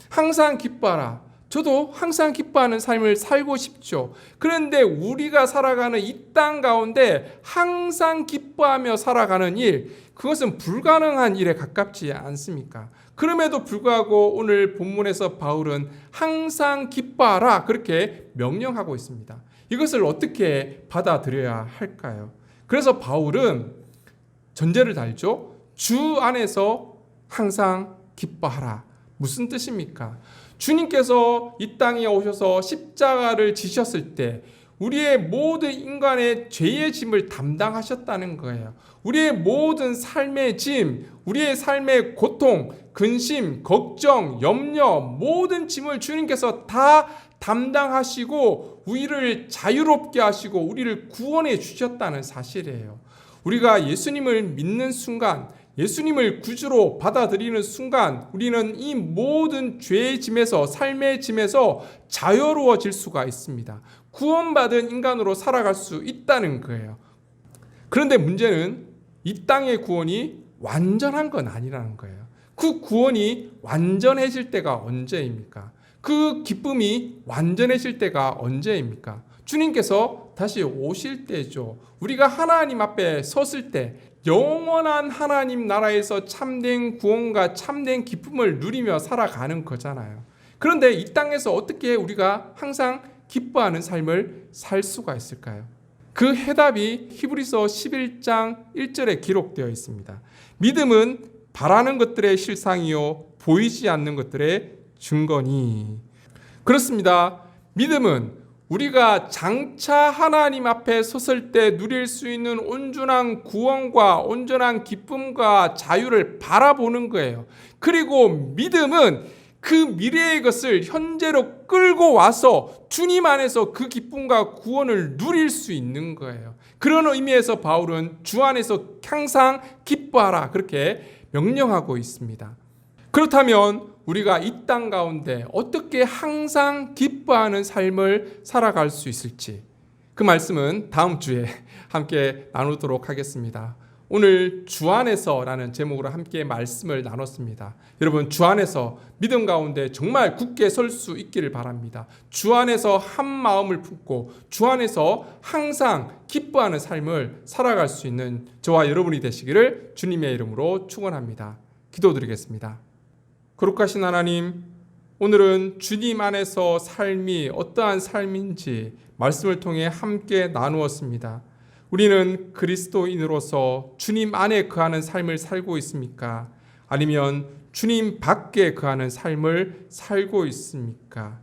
항상 기뻐하라. 저도 항상 기뻐하는 삶을 살고 싶죠. 그런데 우리가 살아가는 이 땅 가운데 항상 기뻐하며 살아가는 일, 그것은 불가능한 일에 가깝지 않습니까? 그럼에도 불구하고 오늘 본문에서 바울은 항상 기뻐하라 그렇게 명령하고 있습니다. 이것을 어떻게 받아들여야 할까요? 그래서 바울은 전제를 달죠. 주 안에서 항상 기뻐하라. 무슨 뜻입니까? 주님께서 이 땅에 오셔서 십자가를 지셨을 때 우리의 모든 인간의 죄의 짐을 담당하셨다는 거예요. 우리의 모든 삶의 짐, 우리의 삶의 고통, 근심, 걱정, 염려, 모든 짐을 주님께서 다 담당하시고 우리를 자유롭게 하시고 우리를 구원해 주셨다는 사실이에요. 우리가 예수님을 믿는 순간, 예수님을 구주로 받아들이는 순간 우리는 이 모든 죄의 짐에서, 삶의 짐에서 자유로워질 수가 있습니다. 구원받은 인간으로 살아갈 수 있다는 거예요. 그런데 문제는 이 땅의 구원이 완전한 건 아니라는 거예요. 그 구원이 완전해질 때가 언제입니까? 그 기쁨이 완전해질 때가 언제입니까? 주님께서 다시 오실 때죠. 우리가 하나님 앞에 섰을 때 영원한 하나님 나라에서 참된 구원과 참된 기쁨을 누리며 살아가는 거잖아요. 그런데 이 땅에서 어떻게 우리가 항상 기뻐하는 삶을 살 수가 있을까요? 그 해답이 히브리서 11장 1절에 기록되어 있습니다. 믿음은 바라는 것들의 실상이요 보이지 않는 것들의 증거니. 그렇습니다. 믿음은 우리가 장차 하나님 앞에 섰을 때 누릴 수 있는 온전한 구원과 온전한 기쁨과 자유를 바라보는 거예요. 그리고 믿음은 그 미래의 것을 현재로 끌고 와서 주님 안에서 그 기쁨과 구원을 누릴 수 있는 거예요. 그런 의미에서 바울은 주 안에서 항상 기뻐하라 그렇게 명령하고 있습니다. 그렇다면 우리가 이 땅 가운데 어떻게 항상 기뻐하는 삶을 살아갈 수 있을지 그 말씀은 다음 주에 함께 나누도록 하겠습니다. 오늘 주 안에서라는 제목으로 함께 말씀을 나눴습니다. 여러분 주 안에서 믿음 가운데 정말 굳게 설 수 있기를 바랍니다. 주 안에서 한 마음을 품고 주 안에서 항상 기뻐하는 삶을 살아갈 수 있는 저와 여러분이 되시기를 주님의 이름으로 축원합니다. 기도드리겠습니다. 거룩하신 하나님, 오늘은 주님 안에서 삶이 어떠한 삶인지 말씀을 통해 함께 나누었습니다. 우리는 그리스도인으로서 주님 안에 거하는 삶을 살고 있습니까? 아니면 주님 밖에 거하는 삶을 살고 있습니까?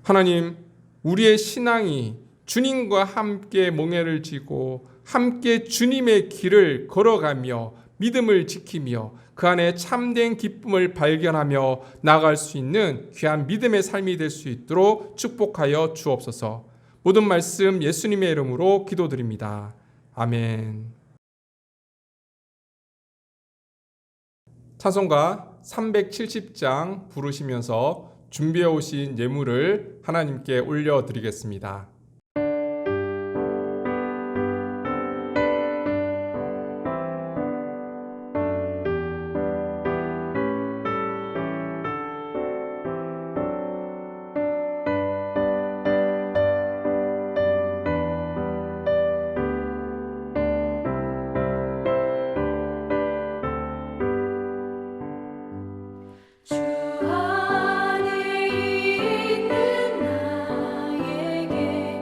하나님, 우리의 신앙이 주님과 함께 멍에를 지고 함께 주님의 길을 걸어가며 믿음을 지키며 그 안에 참된 기쁨을 발견하며 나아갈 수 있는 귀한 믿음의 삶이 될 수 있도록 축복하여 주옵소서. 모든 말씀 예수님의 이름으로 기도드립니다. 아멘. 찬송가 370장 부르시면서 준비해 오신 예물을 하나님께 올려드리겠습니다. 주 안에 있는 나에게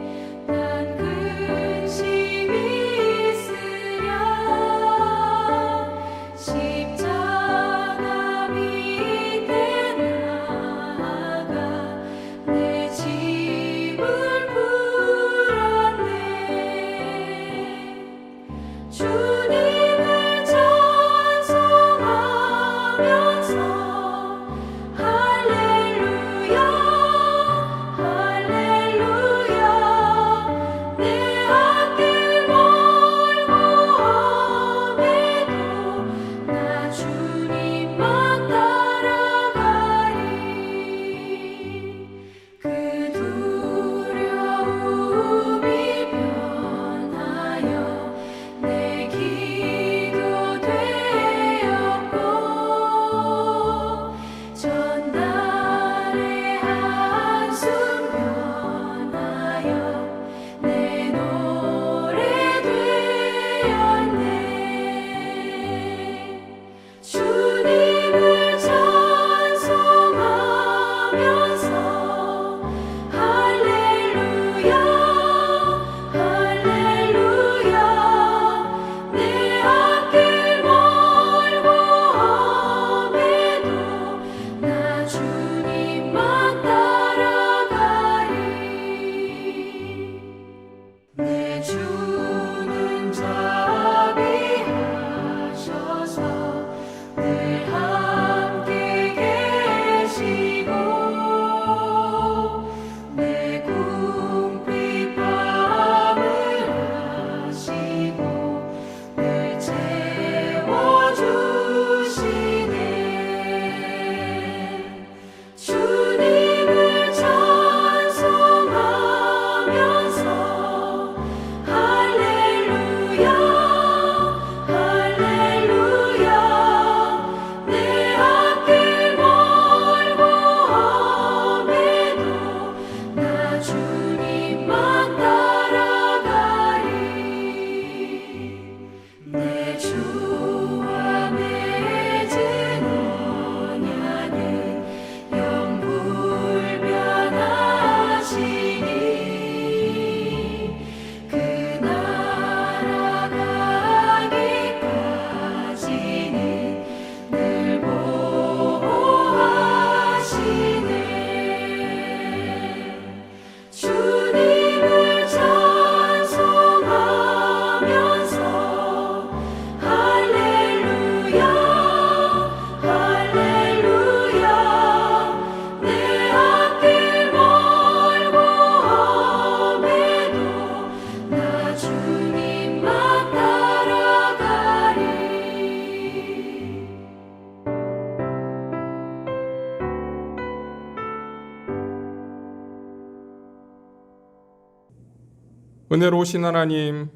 은혜로우신 하나님,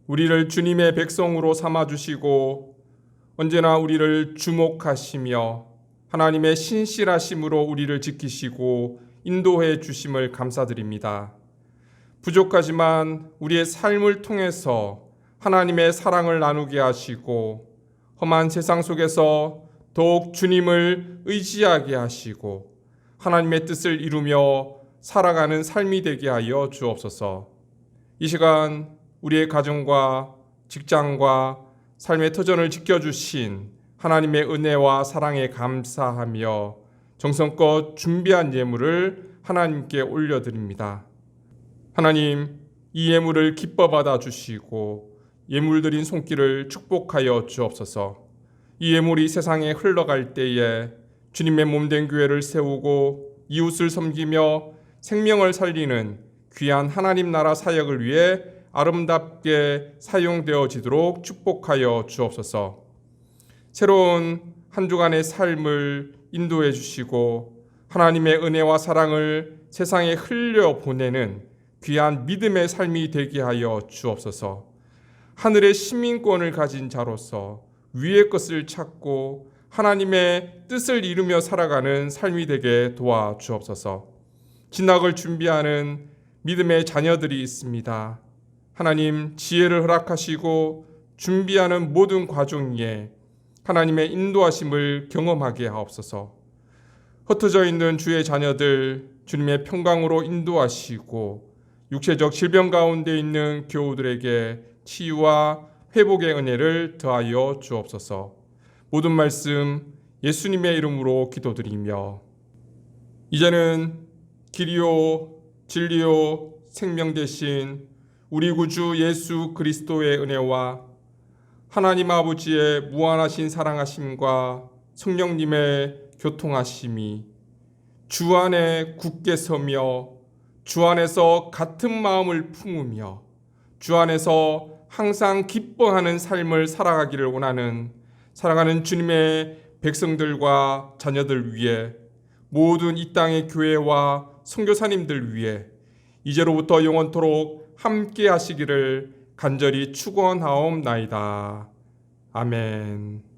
우리를 주님의 백성으로 삼아주시고 언제나 우리를 주목하시며 하나님의 신실하심으로 우리를 지키시고 인도해 주심을 감사드립니다. 부족하지만 우리의 삶을 통해서 하나님의 사랑을 나누게 하시고 험한 세상 속에서 더욱 주님을 의지하게 하시고 하나님의 뜻을 이루며 살아가는 삶이 되게 하여 주옵소서. 이 시간 우리의 가정과 직장과 삶의 터전을 지켜주신 하나님의 은혜와 사랑에 감사하며 정성껏 준비한 예물을 하나님께 올려드립니다. 하나님, 이 예물을 기뻐 받아 주시고 예물 드린 손길을 축복하여 주옵소서. 이 예물이 세상에 흘러갈 때에 주님의 몸된 교회를 세우고 이웃을 섬기며 생명을 살리는 귀한 하나님 나라 사역을 위해 아름답게 사용되어지도록 축복하여 주옵소서. 새로운 한 주간의 삶을 인도해 주시고 하나님의 은혜와 사랑을 세상에 흘려보내는 귀한 믿음의 삶이 되게 하여 주옵소서. 하늘의 시민권을 가진 자로서 위의 것을 찾고 하나님의 뜻을 이루며 살아가는 삶이 되게 도와주옵소서. 진학을 준비하는 믿음의 자녀들이 있습니다. 하나님, 지혜를 허락하시고 준비하는 모든 과정 위에 하나님의 인도하심을 경험하게 하옵소서. 흩어져 있는 주의 자녀들 주님의 평강으로 인도하시고 육체적 질병 가운데 있는 교우들에게 치유와 회복의 은혜를 더하여 주옵소서. 모든 말씀 예수님의 이름으로 기도드리며 이제는 길이요 진리요 생명 되신 우리 구주 예수 그리스도의 은혜와 하나님 아버지의 무한하신 사랑하심과 성령님의 교통하심이 주 안에 굳게 서며 주 안에서 같은 마음을 품으며 주 안에서 항상 기뻐하는 삶을 살아가기를 원하는 사랑하는 주님의 백성들과 자녀들 위해 모든 이 땅의 교회와 선교사님들 위해 이제로부터 영원토록 함께 하시기를 간절히 축원하옵나이다. 아멘.